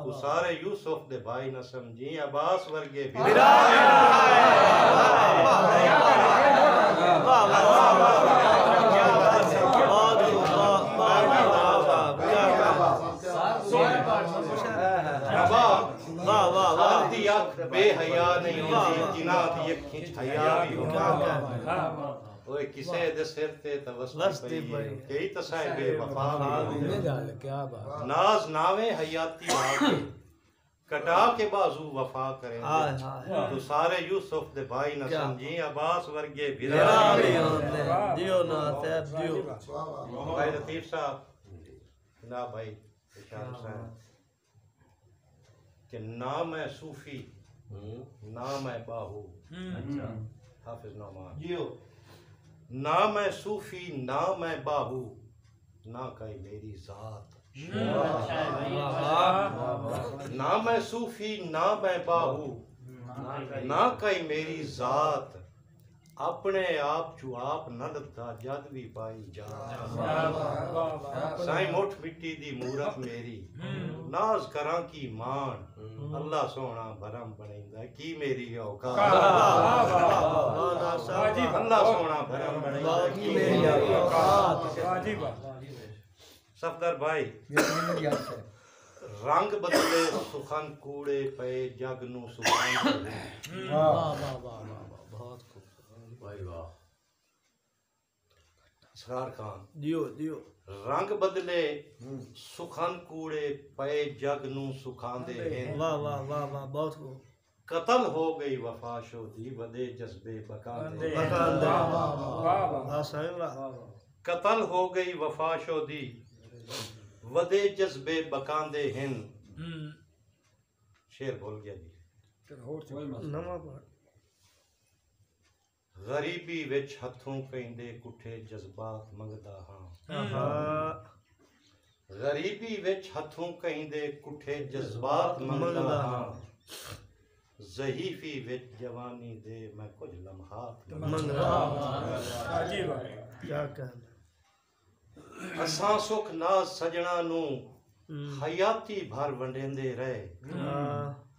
तू सारे यूसुफ दे भाई न समझी अब्बास वर्गे बेहया नहीं होती जिन्हां दी अखीं च हया भी होंदा ओए किसे दे सिर ते तवस्सुल पई कई तसाए बेवफा क्या बात नाज नावे हयाती आके कटा के बाजू वफा करेंगे तो सारे यूसुफ दे भाई न समझी अब्बास वर्गे भिरा दियो ना तैब दियो भाई लतीफ साहब ना भाई इशारा साहब कि ना मैं सूफी ना मैं बाहू अच्छा हाफिज नौमान जियो ना मैं सूफी ना मैं बाहू ना कहीं मेरी जात ना मैं सूफी ना मैं बाहू ना कहीं मेरी जात अपने आप चू आप न लता जद भी पाई जा साईं मुठ मिट्टी दी मूरत मेरी नाज करा की मान अल्लाह सोना भरम बनेंदा की मेरी औकात अल्लाह सोना भरम बनेंदा की मेरी औकात सफदर भाई रंग बदले सुखन कूड़े पे जग नू सुखान बहुत भाई वाह असरार खान दियो दियो रंग बदले सुखन कूड़े पे जग नू सुखांदे हैं वाह वाह वाह वाह बहुत कत्ल हो गई वफा शोदी वदे जज्बे बकांदे कत्ल हो गई वफा शोदी वदे जज्बे बकांदे हैं शेर बोल गया जी गरीबी विच हथों कहिंदे कुठे जज्बात मंगदा हां गरीबी विच हथों कहिंदे कुठे जज्बात मंगदा हां ज़हीफी विच जवानी दे मैं कुछ लम्हात मंगदा हां अजीब क्या कहना असां सुख नाज सजना नू हयाती भर वंडेंदे रहे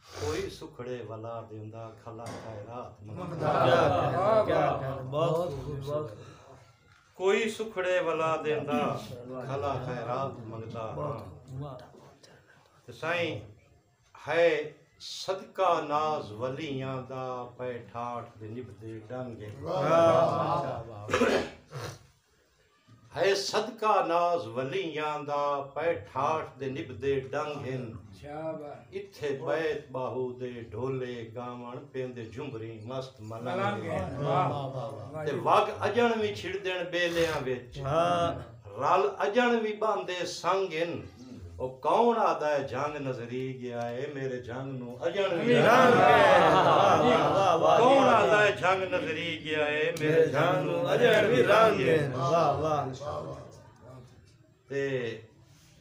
कोई सुखड़े वाला देंदा खला खैरात मंगदा क्या बहुत कोई सुखड़े वाला देंदा खला खैरात मंगदा ते साईं है सदका नाज वलियां दा पै ठाठ दे निभदे डंगे है सदका नाज वलियां दा पै ठाठ दे निभदे डंग हिन इत्थे बैत बाहू दे ढोले गावण पेंदे झुंबरी मस्त मलंगे ते वग अजण भी छिड़ देण बेलियां विच रल अजण भी बांदे संग हिन ओ कौन आदा है जंग नजरी गया है मेरे जंग नू अजण भी कौन आदा है जंग नजरी गया है मेरे जंग नू अजण भी रंग वाह वाह ते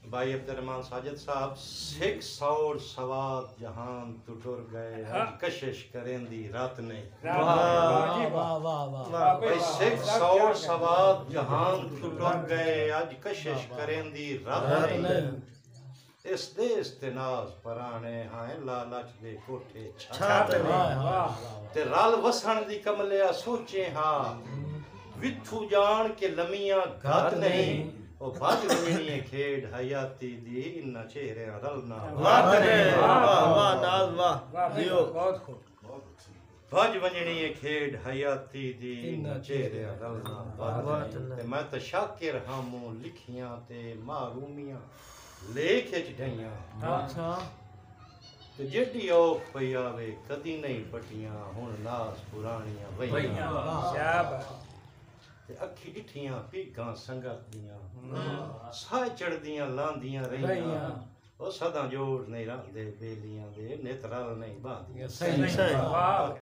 भाई अब्दुर्रहमान साजिद साहब सिख सौर सवाद जहान तू टुर गए आज कशिश करेंदी रात नहीं वाह वाह वाह भाई सिख सौर सवाद जहान तू टुर गए आज कशिश करेंदी रात नहीं इस देश ते नाज पराने हां लालच दे कोठे छात ते रल वसण दी कमलिया सोचे हां विथू जान के लमियां घात नहीं ओ भज वणनी खेड हयाती दी इन चेहरे रलना वाह वाह नाज वाह दियो बहुत खूब भज वणनी खेड हयाती दी इन चेहरे रलना ते मैं तो शाकिर हामू लिखियां ते मारूमियां लेख च ढइयां अच्छा ते जेडी औख पई आवे कदी नहीं पटियां हुन नास पुराणियां वईयां शाबाश ते अखी डिठियां पीगां संगत दियां साह चढ़दियां लांदियां रहियां ओ सदा जोड़ नहीं रखदे बेलियां दे नेत्र नहीं बांदियां सही सही वाह